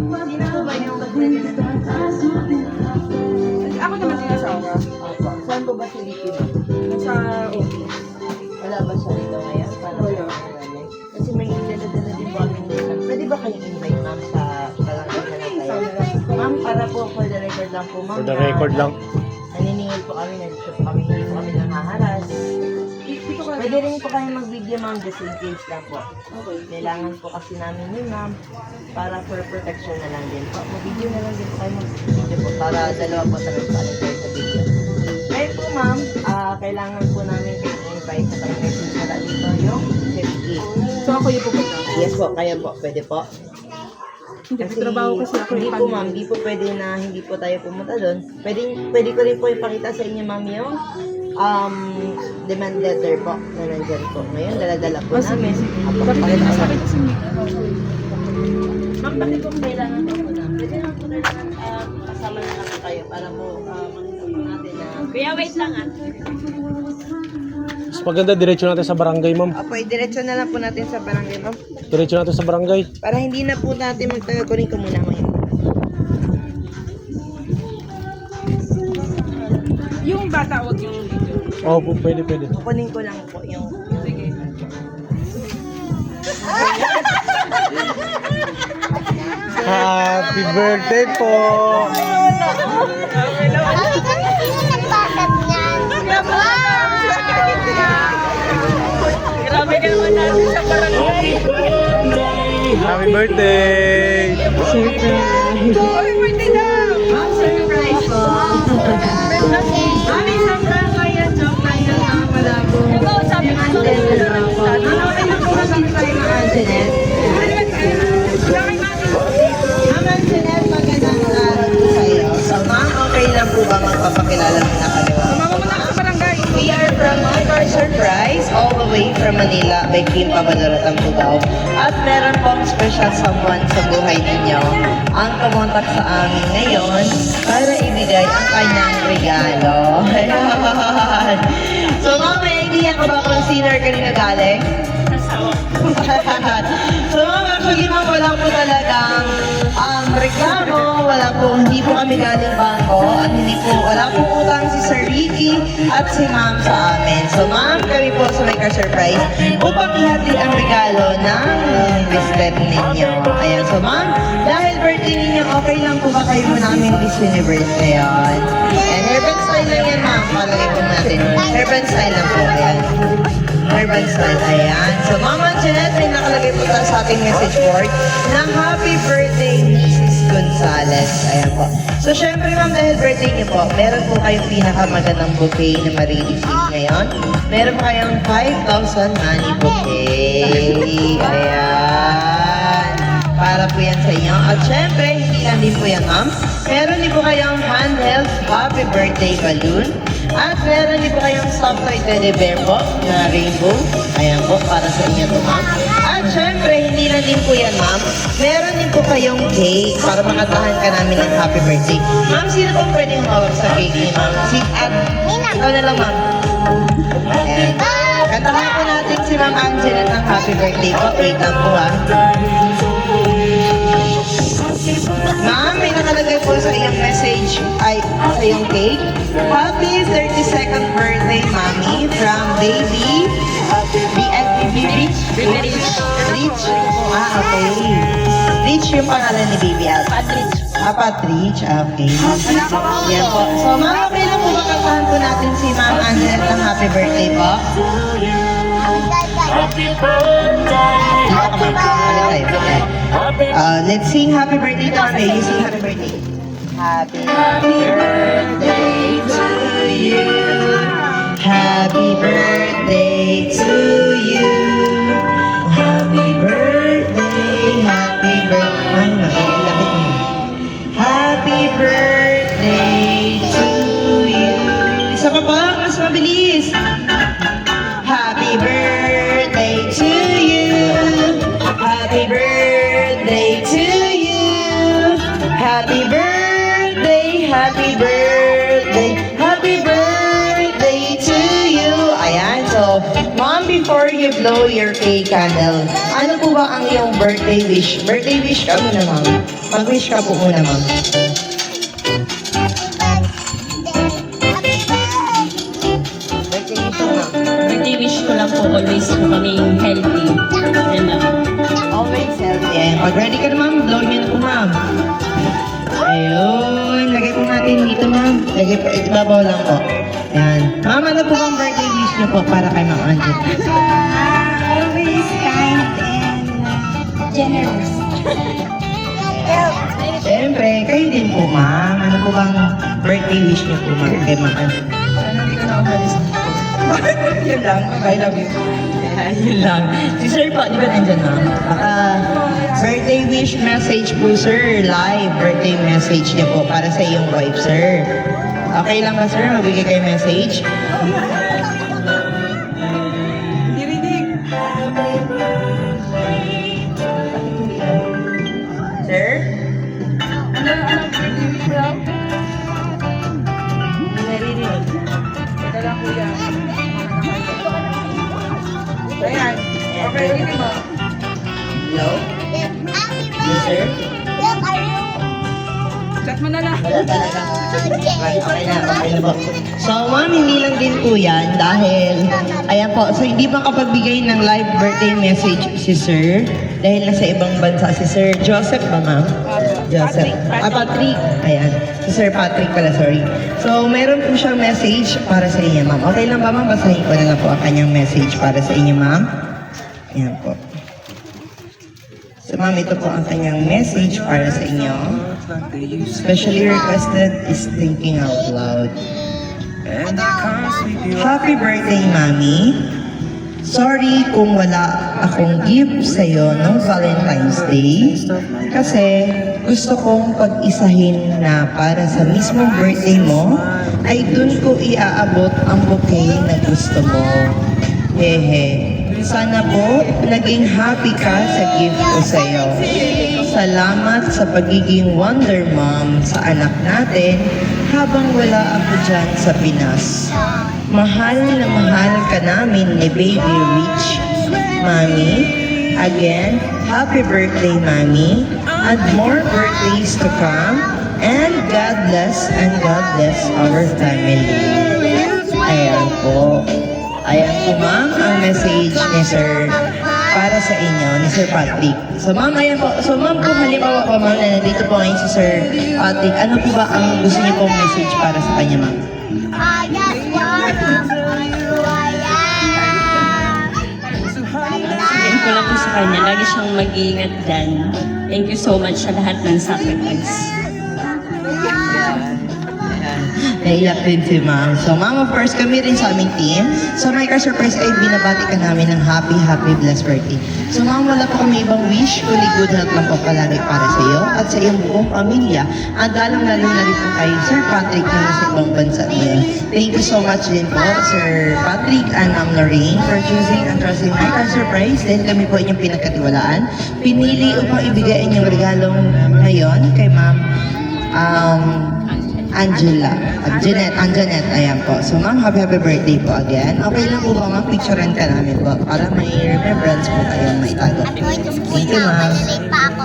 Sino po ba yung president? Ako naman yung asawa. Opo. Saan po ba si Ricky ba? Sa office. Wala ba siya dito ngayon? Para Wala. Kasi may dala-dala din po kami dito. Pwede ba kayong invite ma'am sa palanggan na lang tayo? Ma'am, para po for the record lang po ma'am. For the record lang. Naniningil po kami, nag-shoot kami, hindi po kami nangaharas. Dito ka. Pwede rin po kayo mag-video ma'am, just in case lang po. Okay. Kailangan po kasi namin yun ma'am, para for protection na lang din po. Mag-video na lang din po kayo mag-video po, para dalawa po transparent kayo sa video. Ngayon po ma'am, kailangan po namin kayo invite sa kayo message na dito yung safety. So ako yung pupunta. Yes po, kaya po, pwede po. Hindi, trabaho kasi ako Hindi yung po ma'am, hindi po pwede na hindi po tayo pumunta doon. Pwede ko rin po ipakita sa inyo ma'am yung demand letter po na nandyan po. Ngayon, dala-dala po namin. Apo, pakita ko lang. Ma'am, bakit po kailangan po po na? Pwede lang po kailangan kasama na lang po kayo para po makita po natin na... Kuya, wait lang ah. Mas maganda, diretso natin sa barangay, ma'am. Apo, diretso na lang po natin sa barangay ma'am. Diretso natin sa barangay. Para hindi na po natin magtaga-kunin ko muna ngayon. Yung bata, wag yung video. Oo po, pwede. Kukunin ko lang po yung... Sige. Happy birthday po! Grabe ka naman natin sa barangay. Happy birthday! Happy birthday daw! Ma'am, surprise po! Mami, surprise ko yan. Joke lang yan. Mga malabo. Ikaw, sabi ko sa Okay na po kasi tayo ng Antoinette. Ma'am Antoinette, magandang araw po sa'yo. So, ma'am, okay lang po ba magpapakilala na kaliwa? Sumama mo na ako sa barangay. We are from Moncar Surprise, all the way from Manila by Kim Papadorotang Cubao. At meron pong special someone sa buhay ninyo ang kumontak sa amin ngayon para ibigay ang kanyang regalo. Ayan. So, ma'am, may idea ka ba kung sino kanina galing? So, ma'am, actually, ma'am, wala po talagang reklamo, hindi po kami galing bangko, at wala po utang si Sir Ricky at si ma'am sa amin. So, ma'am, kami po sa Moncar Surprise upang ihatid ang regalo ng bracelet ninyo. Ayan, so ma'am, dahil birthday ninyo, okay lang po ba kayo namin Miss Universe ngayon? And hairband style lang yan, ma'am. Palagay po natin. Hairband style lang po. Ayan. Hairband style. Ayan. So, Ma'am Antoinette, may nakalagay po tayo sa ating message board na happy birthday, Mrs. Gonzales. Ayan po. So, syempre, ma'am, dahil birthday niyo po, meron po kayong pinakamagandang bouquet na marireceive ngayon. Meron po kayong 5,000 money bouquet. Ayan. Para po yan sa inyo. At syempre, hindi lang din po yan, ma'am. Meron din po kayong handheld happy birthday balloon. At meron din po kayong soft toy teddy bear po na rainbow. Ayan po, para sa inyo to, ma'am. At syempre, hindi lang din po yan, ma'am. Meron din po kayong cake para makatahan ka namin ng happy birthday. Ma'am, sino pong pwedeng hawak sa cake ni ma'am? Ikaw na lang, ma'am. Ayan. Kantahan po natin si Ma'am Antoinette ng happy birthday po. Wait lang po, ha. Ma'am, may nakalagay po sa iyong message, sa iyong cake. Happy 32nd birthday, Mami, from Baby. Rich? Okay. Rich yung pangalan ni Baby Al. Patrick. Patrick, okay. Yan po. So, ma'am, okay lang po ba kantahan po natin si Ma'am Antoinette ng happy birthday po? Let's sing happy birthday to our baby. Sing happy birthday. Happy birthday to you. Happy birthday to you. Happy birthday, happy birthday. Happy birthday to you. Isa pa ba? Mas mabilis. Happy birthday to you. Happy birthday to you. Happy birthday, happy birthday, happy birthday to you. Ayan, so, ma'am, before before you blow your cake candle, ano po ba ang iyong birthday wish? Birthday wish ka muna, ma'am. Mag-wish ka po muna, ma'am. Birthday wish mo, ma'am. Birthday wish ko lang po always po kaming healthy. Yan lang. Always healthy. Ayan. Pag ready ka na, ma'am, blow niyo na po, ma'am. Ayun. Lagay po natin dito, ma'am. Lagay po, ibabaw lang po. Ayan. Ma'am, ano po bang birthday wish niyo po para kay Ma'am Angie? Always kind and generous. Siyempre, kayo din po, ma'am. Ano po bang birthday wish niyo po, ma'am, kay Ma'am Angie? Hindi ko na umalis dito. Yun lang. I love you. Ayan, yun lang. Si Sir po, di ba nandyan, ma'am? Baka birthday wish message po, sir. Live birthday message niyo po para sa iyong wife, sir. Okay lang ba, sir? Magbigay kayo message? Dirinig. Sir? Ano birthday wish mo daw? Naririnig. Ito lang kuya. Ayan. Okay, ulitin mo. Hello? Yes, sir? Chat mo na lang. Wala talaga. Okay na po. So, ma'am, hindi lang din po yan dahil, ayan po, so hindi pa kapagbigay ng live birthday message si Sir dahil nasa ibang bansa si Sir Joseph ba, ma'am? Joseph. Patrick. Ayan. Si Sir Patrick pala, sorry. So, meron po siyang message para sa inyo, ma'am. Okay lang ba, ma'am? Basahin ko na lang po ang kanyang message para sa inyo, ma'am. Ayan po. So, ma'am, ito po ang kanyang message para sa inyo. Specially requested is thinking out loud. Happy birthday, Mami. Sorry kung wala akong gift sa'yo ng Valentine's Day kasi gusto kong pag-isahin na para sa mismong birthday mo ay dun ko iaabot ang bouquet na gusto mo. Hehe. Sana po naging happy ka sa gift ko sa'yo. Salamat sa pagiging wonder mom sa anak natin habang wala ako dyan sa Pinas. Mahal na mahal ka namin ni Baby Rich, Mami. Again, happy birthday, Mami. And more birthdays to come. And God bless our family. Ayan po. Ayan po, ma'am, ang message ni Sir para sa inyo, ni Sir Patrick. So, ma'am, ayan po. So, ma'am, kung halimbawa po, ma'am, na nandito po ngayon si Sir Patrick, ano po ba ang gusto niyo pong message para sa kanya, ma'am? I just wanna know you I am. Sabihin ko lang po sa kanya, lagi siyang mag-iingat dyan. Thank you so much sa lahat ng sacrifice. Naiyak din si ma'am. So, ma'am, of course, kami rin sa aming team. So, may ka-surprise ay binabati ka namin ng happy, blessed birthday. So, ma'am, wala po kami ibang wish, kundi good health lang po palagi para sa iyo at sa iyong buong pamilya. At lalong-lalo na rin po kay Sir Patrick na nasa ibang bansa niya. Thank you so much din po, Sir Patrick and Ma'am Lorraine, for choosing and trusting my ka-surprise. Dahil kami po inyong pinagkatiwalaan. Pinili upang ibigay inyong regalong ngayon kay Ma'am Anjanette, ayan po. So, ma'am, happy birthday po again. Okay lang po ba, ma'am? Picturean ka namin po para may remembrance po kayong may tago. Going to school Thank you, na. ma'am. Malilate pa ako.